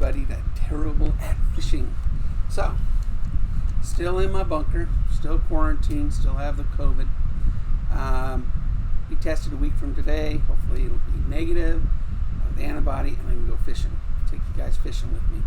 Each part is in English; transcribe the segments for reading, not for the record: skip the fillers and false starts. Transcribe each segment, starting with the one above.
everybody that terrible at fishing. So, still in my bunker, still quarantined, still have the COVID. Be tested a week from today. Hopefully it'll be negative, the antibody, and I can go fishing. Take you guys fishing with me.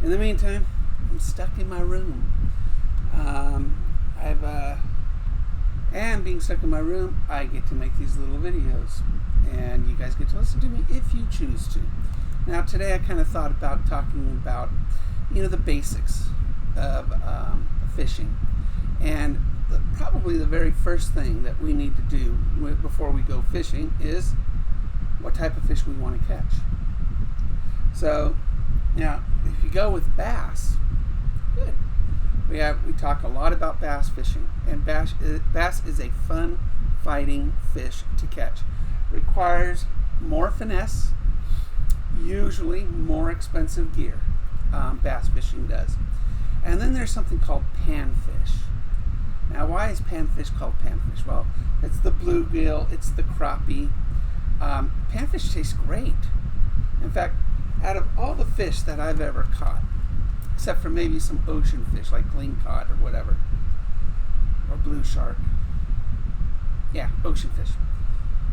In the meantime, I'm stuck in my room. And being stuck in my room, I get to make these little videos, and you guys get to listen to me if you choose to. Now today I kind of thought about talking about, the basics of fishing, and probably the very first thing that we need to do before we go fishing is what type of fish we want to catch. So now, if you go with bass, good. We talk a lot about bass fishing, and bass is a fun fighting fish to catch. Requires more finesse, usually more expensive gear. Bass fishing does. And then there's something called panfish. Now, why is panfish called panfish? Well, it's the bluegill, it's the crappie. Panfish tastes great. In fact, out of all the fish that I've ever caught, except for maybe some ocean fish like lingcod or whatever, or blue shark. Yeah, ocean fish.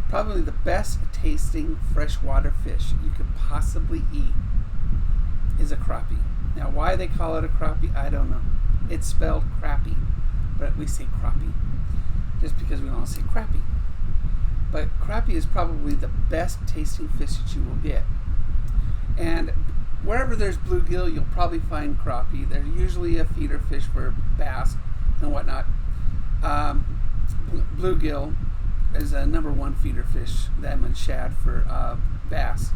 Probably the best tasting freshwater fish you could possibly eat is a crappie. Now, why they call it a crappie, I don't know. It's spelled crappie, but we say crappie just because we don't say crappie. But crappie is probably the best tasting fish that you will get. And wherever there's bluegill, you'll probably find crappie. They're usually a feeder fish for bass and whatnot. Bluegill is a number one feeder fish, them and shad for bass.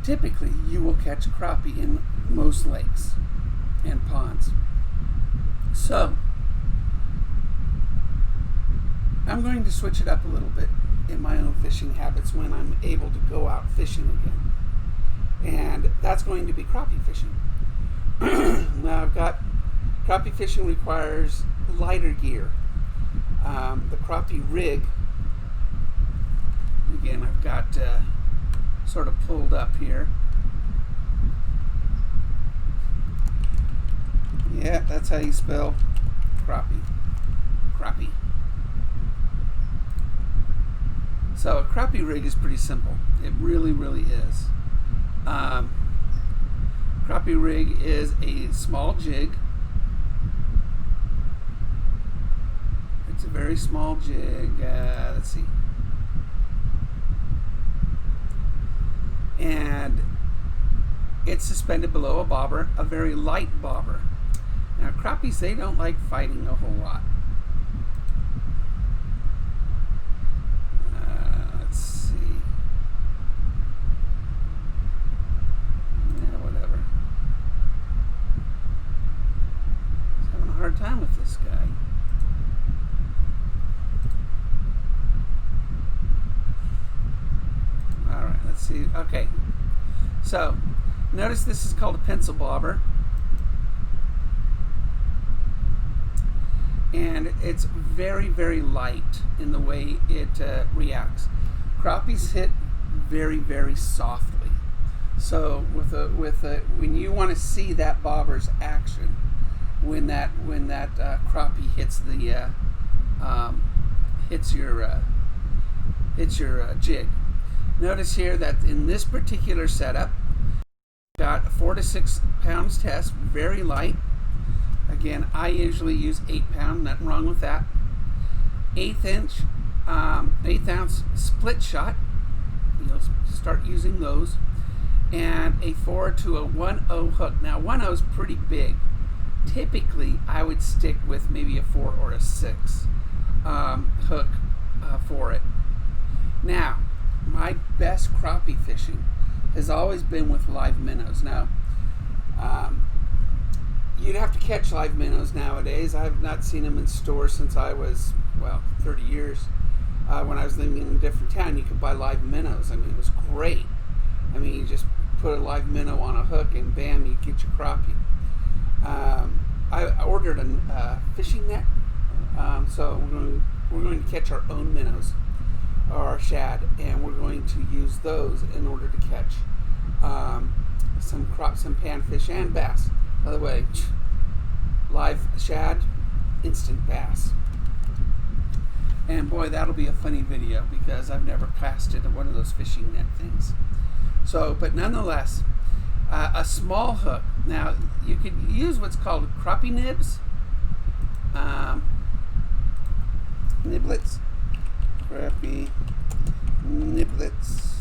Typically, you will catch crappie in most lakes and ponds. So, I'm going to switch it up a little bit in my own fishing habits when I'm able to go out fishing again. And that's going to be crappie fishing. Now, I've got crappie fishing requires lighter gear. The crappie rig, again, I've got sort of pulled up here. Yeah, that's how you spell crappie. Crappie. So a crappie rig is pretty simple. It really, really is. Crappie rig is a small jig. It's a very small jig. Let's see. And it's suspended below a bobber, a very light bobber. Now, crappies, they don't like fighting a whole lot. Let's see. Yeah, whatever. He's having a hard time with this guy. All right, let's see. Okay. So, notice this is called a pencil bobber. And it's very, very light in the way it reacts. Crappies hit very, very softly. So when you want to see that bobber's action, when that crappie hits the hits your jig. Notice here that in this particular setup, got a 4 to 6 pounds test, very light. Again, I usually use 8 pound, nothing wrong with that. 1/8 ounce split shot, you'll start using those, and a 4 to a 1/0 hook. Now 1/0 is pretty big. Typically, I would stick with maybe a 4 or a 6 hook for it. Now, my best crappie fishing has always been with live minnows. Now, you'd have to catch live minnows nowadays. I've not seen them in stores since I was, 30 years. When I was living in a different town, you could buy live minnows. I mean, it was great. I mean, you just put a live minnow on a hook and bam, you get your crappie. I ordered a fishing net, so we're going to catch our own minnows or shad, and we're going to use those in order to catch some panfish and bass. By the way, live shad, instant bass. And boy, that'll be a funny video because I've never casted one of those fishing net things. So, but nonetheless, a small hook. Now, you could use what's called crappie nibs, niblets, crappie niblets.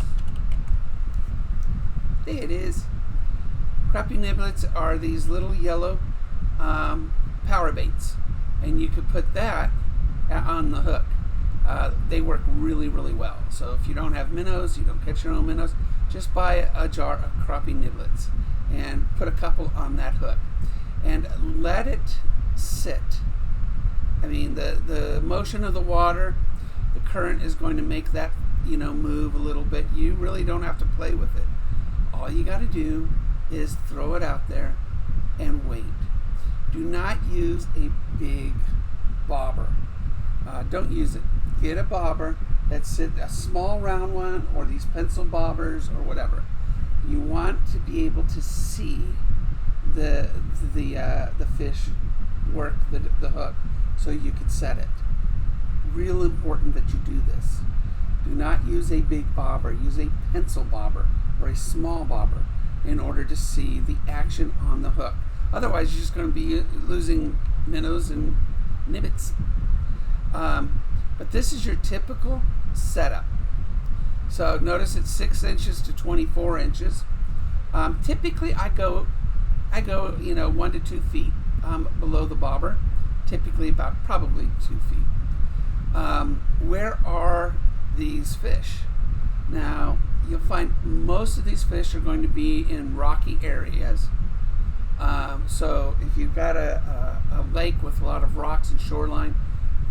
There it is. Crappie niblets are these little yellow power baits, and you could put that on the hook. They work really, really well. So if you don't have minnows, you don't catch your own minnows, just buy a jar of crappie niblets and put a couple on that hook and let it sit. I mean, the motion of the water, the current is going to make that, move a little bit. You really don't have to play with it. All you got to do is throw it out there and wait. Do not use a big bobber. Don't use it. Get a bobber that's a small round one, or these pencil bobbers or whatever. You want to be able to see the fish work the hook so you can set it. Real important that you do this. Do not use a big bobber. Use a pencil bobber or a small bobber in order to see the action on the hook. Otherwise, you're just going to be losing minnows and nibbits. But this is your typical setup. So notice it's 6 inches to 24 inches. Typically, I go 1 to 2 feet below the bobber. Typically, about probably 2 feet. Where are these fish? Now, you'll find most of these fish are going to be in rocky areas. So if you've got a lake with a lot of rocks and shoreline,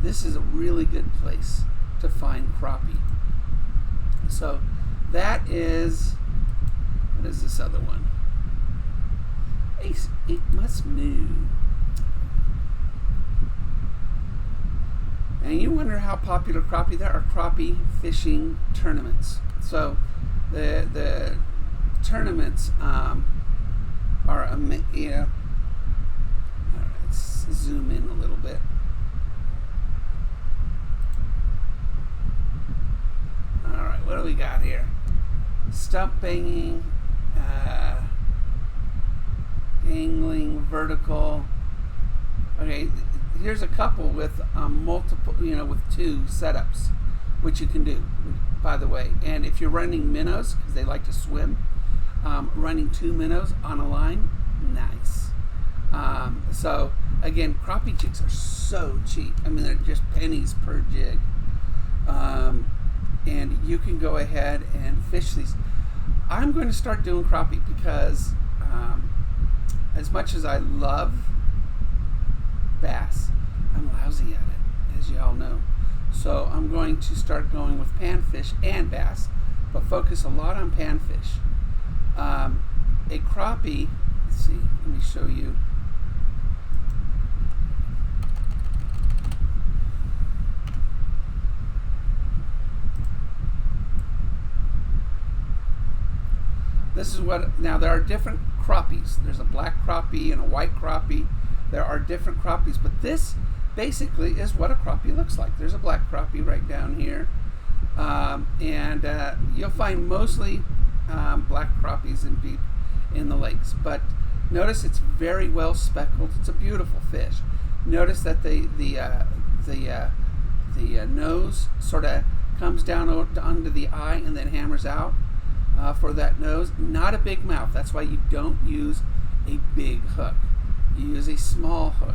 this is a really good place to find crappie. So that is, what is this other one? It must move. And you wonder how popular crappie, there are crappie fishing tournaments. So the tournaments are, all right, let's zoom in a little bit. All right, what do we got here? Stump banging, angling, vertical. Okay, here's a couple with multiple, with 2 setups, which you can do, by the way. And if you're running minnows, because they like to swim, running 2 minnows on a line, nice. So again, crappie jigs are so cheap. I mean, they're just pennies per jig. And you can go ahead and fish these. I'm going to start doing crappie because as much as I love bass, I'm lousy at it, as you all know. So I'm going to start going with panfish and bass, but focus a lot on panfish. A crappie, let's see, let me show you. This is what, now there are different crappies. There's a black crappie and a white crappie. There are different crappies, but this basically is what a crappie looks like. There's a black crappie right down here. And you'll find mostly black crappies in the lakes. But notice it's very well speckled. It's a beautiful fish. Notice that the nose sort of comes down onto the eye and then hammers out. For that nose, not a big mouth. That's why you don't use a big hook. You use a small hook.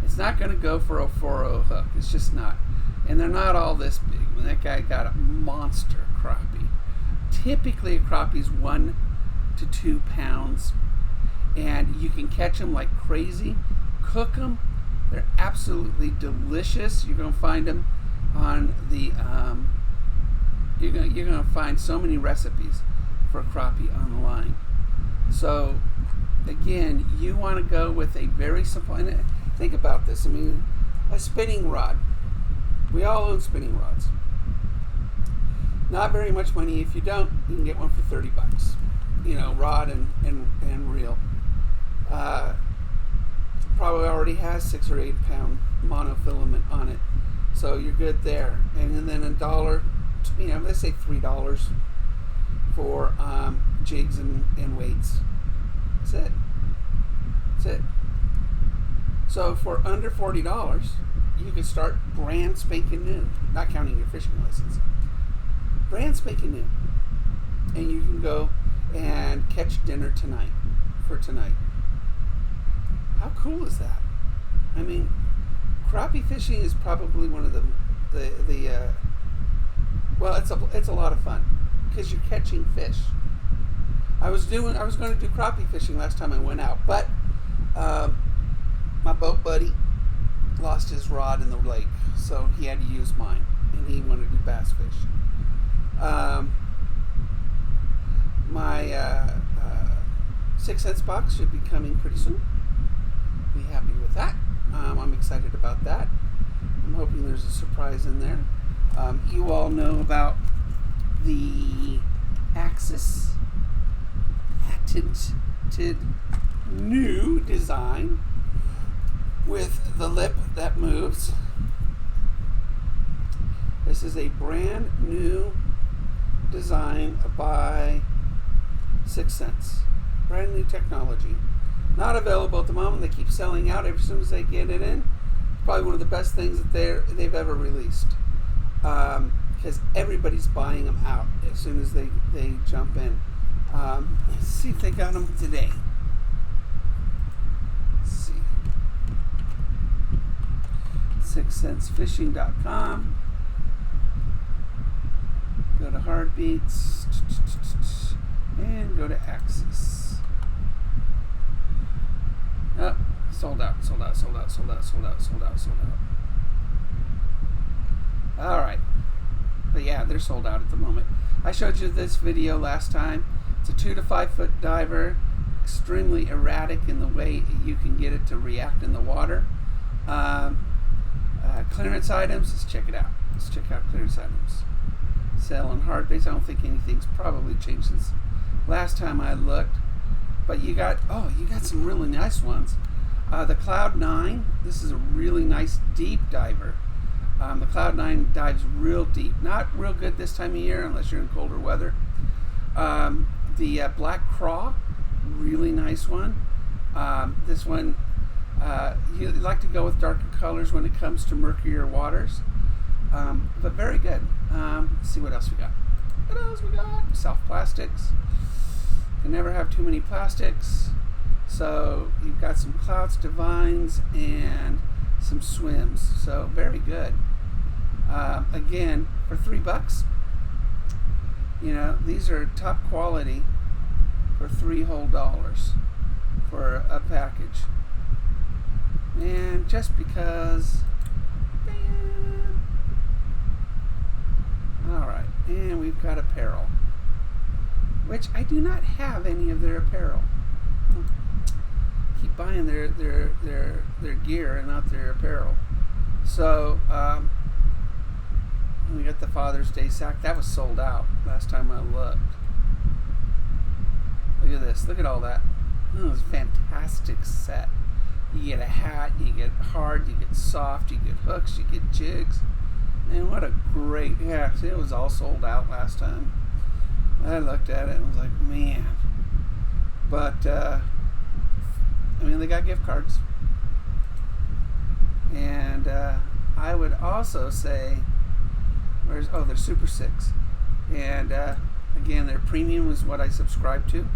It's not going to go for a 4.0 hook. It's just not. And they're not all this big. When that guy got a monster crappie. Typically a crappie is 1 to 2 pounds. And you can catch them like crazy. Cook them. They're absolutely delicious. You're going to find them on the... You're gonna find so many recipes for crappie online. So again, you want to go with a very simple. And think about this. I mean, a spinning rod. We all own spinning rods. Not very much money. If you don't, you can get one for $30. rod and reel. Probably already has 6 or 8 pound monofilament on it, so you're good there. And then $1, let's say $3 for jigs and weights. That's it. So for under $40, you can start brand spanking new, not counting your fishing license. Brand spanking new, and you can go and catch dinner for tonight. How cool is that? I mean, crappie fishing is probably one of it's a lot of fun because you're catching fish. I was going to do crappie fishing last time I went out, but my boat buddy lost his rod in the lake, so he had to use mine, and he wanted to do bass fish. My 6 cents box should be coming pretty soon. Be happy with that. I'm excited about that. I'm hoping there's a surprise in there. You all know about the Axis patented new design with the lip that moves. This is a brand new design by 6 cents. Brand new technology. Not available at the moment. They keep selling out as soon as they get it in. Probably one of the best things that they've ever released, because everybody's buying them out as soon as they jump in. Let's see if they got them today. Let's see. 6centsfishing.com. Go to Heartbeats and go to Axis. Oh, sold out. All right. But yeah, they're sold out at the moment. I showed you this video last time. It's a 2 to 5 foot diver, extremely erratic in the way you can get it to react in the water. Clearance items, let's check it out. Let's check out clearance items. Sale on hard baits. I don't think anything's probably changed since last time I looked. But you got some really nice ones. The Cloud 9, this is a really nice deep diver. The Cloud 9 dives real deep. Not real good this time of year unless you're in colder weather. The Black Craw, really nice one. This one, you like to go with darker colors when it comes to murkier waters. But very good. Let's see what else we got. Soft plastics. Can never have too many plastics. So you've got some Clouds Divines and some swims. So very good. Again, for $3, these are top quality for $3 whole for a package. And just because, bam. All right, and we've got apparel, which I do not have any of their apparel. Keep buying their gear and not their apparel. So we got the Father's Day sack. That was sold out last time I looked. Look at this. Look at all that. Oh, it was a fantastic set. You get a hat, you get hard, you get soft, you get hooks, you get jigs. And what a great, see, it was all sold out last time. I looked at it and was like, man. But, they got gift cards. And I would also say, they're Super 6. And again, their premium is what I subscribe to.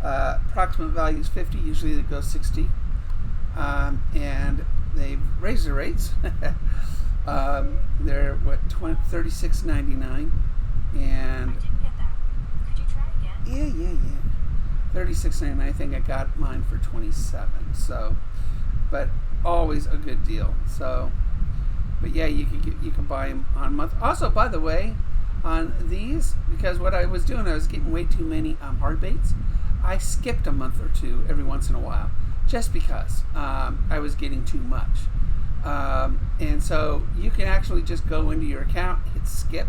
Approximate value is $50, usually it goes $60. And they've raised their rates. They're $36.99, and Could you try again? Yeah. $36.99. I think I got mine for $27. So, but always a good deal. So, but yeah, you can buy them on a month. Also, by the way, on these, because what I was doing, I was getting way too many hard baits. I skipped a month or two every once in a while, just because I was getting too much. And so you can actually just go into your account, hit skip,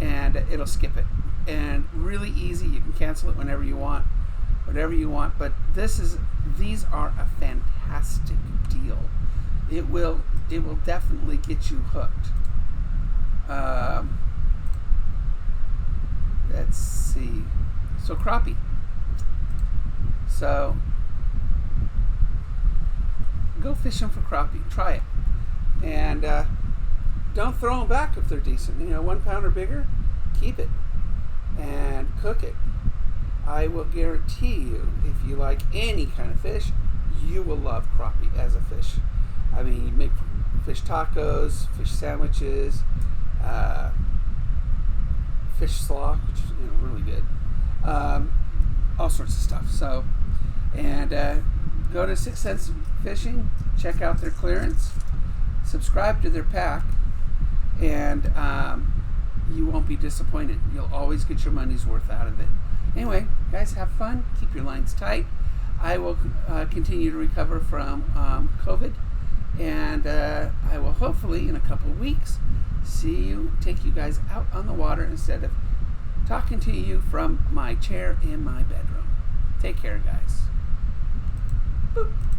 and it'll skip it. and really easy. You can cancel it whenever you want, whatever you want. But these are a fantastic deal. It will definitely get you hooked. Let's see. So crappie. So go fishing for crappie. Try it, and don't throw them back if they're decent. 1 pound or bigger, keep it and cook it. I will guarantee you, if you like any kind of fish, you will love crappie as a fish. I mean, you make fish tacos, fish sandwiches, fish slaw, which is really good. All sorts of stuff. So, and go to 6 Cents Fishing, check out their clearance, subscribe to their pack, and you won't be disappointed. You'll always get your money's worth out of it. Anyway, guys, have fun. Keep your lines tight. I will continue to recover from COVID, and I will hopefully in a couple of weeks take you guys out on the water instead of talking to you from my chair in my bedroom. Take care, guys. Boop.